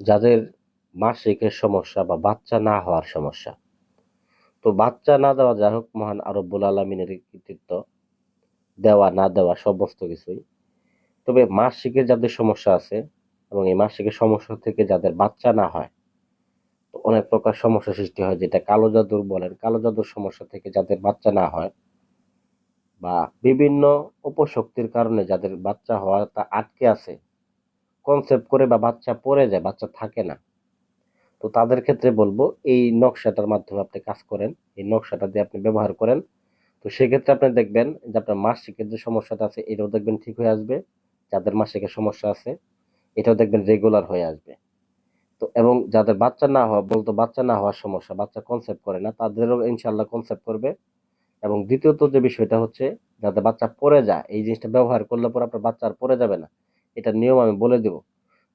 যাদের মাসিকের সমস্যা বা বাচ্চা না হওয়ার সমস্যা। তো বাচ্চা না দেওয়া যাই হোক মহান রব্বুল আলামিনের কৃতিত্ব, দেওয়া না দেওয়া সমস্ত কিছুই। তবে মাসিকের যাদের সমস্যা আছে এবং এই মাসিকের সমস্যা থেকে যাদের বাচ্চা না হয়, তো অনেক প্রকার সমস্যা সৃষ্টি হয়, যেটা কালো জাদুর বলেন, কালো জাদুর সমস্যা থেকে যাদের বাচ্চা না হয় বা বিভিন্ন উপশক্তির কারণে যাদের বাচ্চা হওয়াটা আটকে আছে, কনসেপ্ট করে বা বাচ্চা পড়ে যায়, বাচ্চা থাকে না, তো তাদের ক্ষেত্রে বলবো এই নকশাটার মাধ্যমে আপনি কাজ করেন, এই নকশাটা দিয়ে আপনি ব্যবহার করেন। তো সেক্ষেত্রে আপনি দেখবেন যে আপনার মাসিকের যে সমস্যাটা আছে এটাও দেখবেন ঠিক হয়ে আসবে, যাদের মাসিকের সমস্যা আছে এটাও দেখবেন রেগুলার হয়ে আসবে। তো এবং যাদের বাচ্চা না হওয়া, বলতো বাচ্চা না হওয়ার সমস্যা, বাচ্চা কনসেপ্ট করে না, তাদেরও ইনশাল্লাহ কনসেপ্ট করবে। এবং দ্বিতীয়ত যে বিষয়টা হচ্ছে, যাদের বাচ্চা পড়ে যায়, এই জিনিসটা ব্যবহার করলে পরে আপনার বাচ্চা আর পড়ে যাবে না, এটা নিয়ম আমি বলে দিব।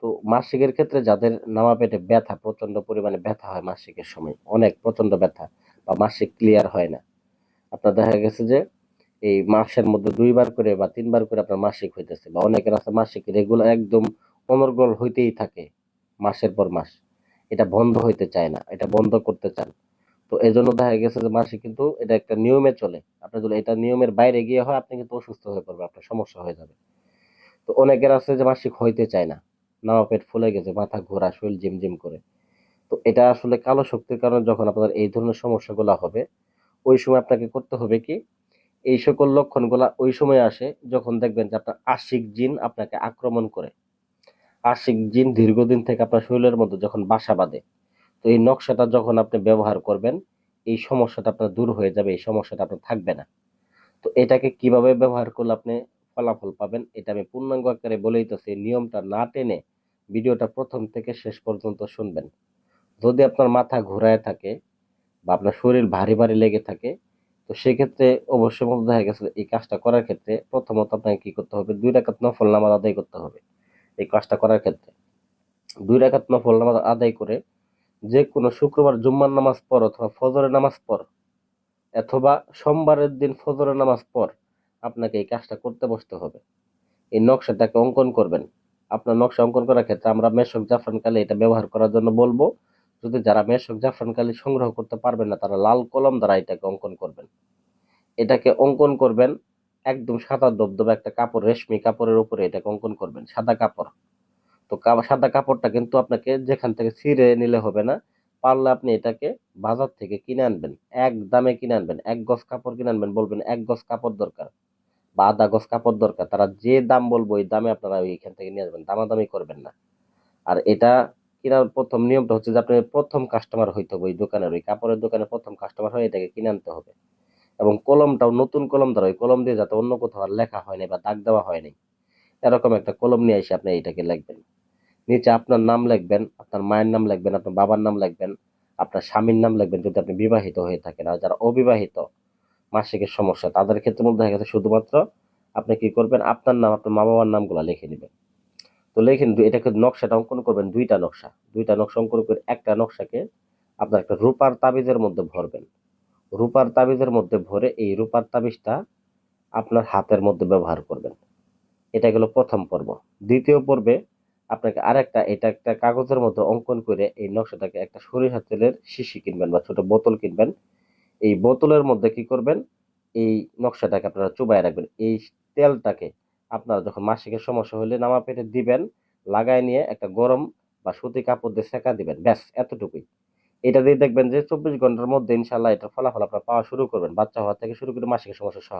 তো মাসিকের ক্ষেত্রে যাদের নামা পেটে ব্যথা, প্রচন্ড পরিমাণে ব্যথা হয় মাসিকের সময়, অনেক প্রচন্ড ব্যথা, বা মাসিক ক্লিয়ার হয় না, আপনার দেখা গেছে যে এই মাসের মধ্যে 2 বার করে বা 3 বার করে আপনার মাসিক হইতেছে, বা অনেকের আছে মাসিক রেগুলার একদম অনর্গল হইতেই থাকে মাসের পর মাস, এটা বন্ধ হইতে চায় না, এটা বন্ধ করতে চান। তো এই জন্য দেখা গেছে যে মাসিক কিন্তু এটা একটা নিয়মে চলে, আপনার যদি এটা নিয়মের বাইরে গিয়ে হয় আপনি কিন্তু অসুস্থ হয়ে পড়বে, আপনার সমস্যা হয়ে যাবে। তো অনেকের আছে যে মাসিক হইতে চায় না, নামা পেট ফুলে গেছে, মাথা ঘোরা, শরীর জিমজিম করে। তো এটা আসলে কালো শক্তির কারণে যখন আপনার এই ধরনের সমস্যাগুলো হবে, ওই সময় আপনাকে করতে হবে কি, এই সকল লক্ষণগুলা ওই সময় আসে যখন দেখবেন যে আপনার আশিক জিন আপনাকে আক্রমণ করে। আশিক জিন দীর্ঘদিন থেকে আপনার শরীরের মধ্যে যখন বাসা বাঁধে, তো এই নকশাটা যখন আপনি ব্যবহার করবেন, এই সমস্যাটা আপনার দূর হয়ে যাবে, এই সমস্যাটা আপনার থাকবে না। তো এটাকে কিভাবে ব্যবহার করলে আপনি ফলাফল পাবেন, এটা আমি পূর্ণাঙ্গ আকারে বলে দিতেছি, নিয়মটা না টেনে ভিডিওটা প্রথম থেকে শেষ পর্যন্ত শুনবেন। যদি আপনার মাথা ঘোরায় থাকে বা আপনার শরীর ভারী ভারী লেগে থাকে, তো সেক্ষেত্রে অবশ্যই মনে দেখা গেছে এই কাজটা করার ক্ষেত্রে প্রথমত আপনাকে কি করতে হবে, 2 রাকাত নফল নামাজ আদায় করতে হবে। এই কাজটা করার ক্ষেত্রে 2 রাকাত নফল নামাজ আদায় করে, যে কোনো শুক্রবার জুম্মার নামাজ পড় অথবা ফজরের নামাজ পড়, অথবা সোমবারের দিন ফজরের নামাজ পড়, আপনাকে এই কাজটা করতে বসতে হবে। এই নকশাটাকে অঙ্কন করবেন। আপনার নকশা অঙ্কন করার ক্ষেত্রে আমরা মেশক জাফরান কালি এটা ব্যবহার করার জন্য বলবো। যদি যারা মেশক জাফরান কালি সংগ্রহ করতে পারবেন না, তারা লাল কলম দ্বারা এটাকে অঙ্কন করবেন। এটাকে অঙ্কন করবেন একদম সাদা দবদবা একটা কাপড়, রেশমি কাপড়ের উপরে এটাকে অঙ্কন করবেন, সাদা কাপড়। তো সাদা কাপড়টা কিন্তু আপনাকে যেখান থেকে ছিঁড়ে নিলে হবে না, পারলে আপনি এটাকে বাজার থেকে কিনে আনবেন, এক দামে কিনে আনবেন, 1 গজ কাপড় কিনে আনবেন, বলবেন 1 গজ কাপড় দরকার বা আধা গজ কাপড় দরকার, তারা যে দাম বলবো ওই দামে আপনারা ওইখান থেকে নিয়ে আসবেন, দামাদামি করবেন না। আর এটা কেনার প্রথম নিয়মটা হচ্ছে যে আপনি প্রথম কাস্টমার হইতে হবে, ওই দোকানের, ওই কাপড়ের দোকানের প্রথম কাস্টমার হয়ে এটাকে কিনে আনতে হবে। এবং কলমটাও নতুন কলম দ্বারা, ওই কলম দিয়ে যাতে অন্য কোথাও আর লেখা হয়নি বা দাগ দেওয়া হয়নি, এরকম একটা কলম নিয়ে এসে আপনি এটাকে লিখবেন। নিচে আপনার নাম লিখবেন, আপনার মায়ের নাম লিখবেন, আপনার বাবার নাম লিখবেন, আপনার স্বামীর নাম লিখবেন যদি আপনি বিবাহিত হয়ে থাকেন। আর যারা অবিবাহিত, মাসিকের সমস্যা, তাদের ক্ষেত্রে মধ্যে দেখা গেছে শুধুমাত্র আপনি কি করবেন, আপনার নাম, আপনার মা বাবার নামগুলো লিখে নেবেন। তো লিখেন, এটাকে নকশাটা অঙ্কন করবেন, 2টা নকশা, 2টা নকশা অঙ্কন করে একটা নকশাকে আপনার একটা রূপার তাবিজের মধ্যে ভরবেন। রূপার তাবিজের মধ্যে ভরে এই রূপার তাবিজটা আপনার হাতের মধ্যে ব্যবহার করবেন। এটা গেল প্রথম পর্ব। দ্বিতীয় পর্বে আপনাকে আরেকটা, এটা একটা কাগজের মধ্যে অঙ্কন করে এই নকশাটাকে একটা সরিষার তেলের শিশি কিনবেন বা ছোট বোতল কিনবেন। এই বোতলের মধ্যে কি করবেন, এই নকশাটাকে আপনারা চুবায় রাখবেন। এই তেলটাকে আপনারা যখন মাসিকের সমস্যা হলে নামা পেটে দিবেন, লাগায় নিয়ে একটা গরম বা সুতি কাপড় দিয়ে সেকা দিবেন, ব্যাস এতটুকুই। এটা দিয়ে দেখবেন যে 24 ঘন্টার মধ্যে ইনশাল্লাহ এটার ফলাফল আপনারা পাওয়া শুরু করবেন, বাচ্চা হওয়া থেকে শুরু করে মাসিকের সমস্যা সহ।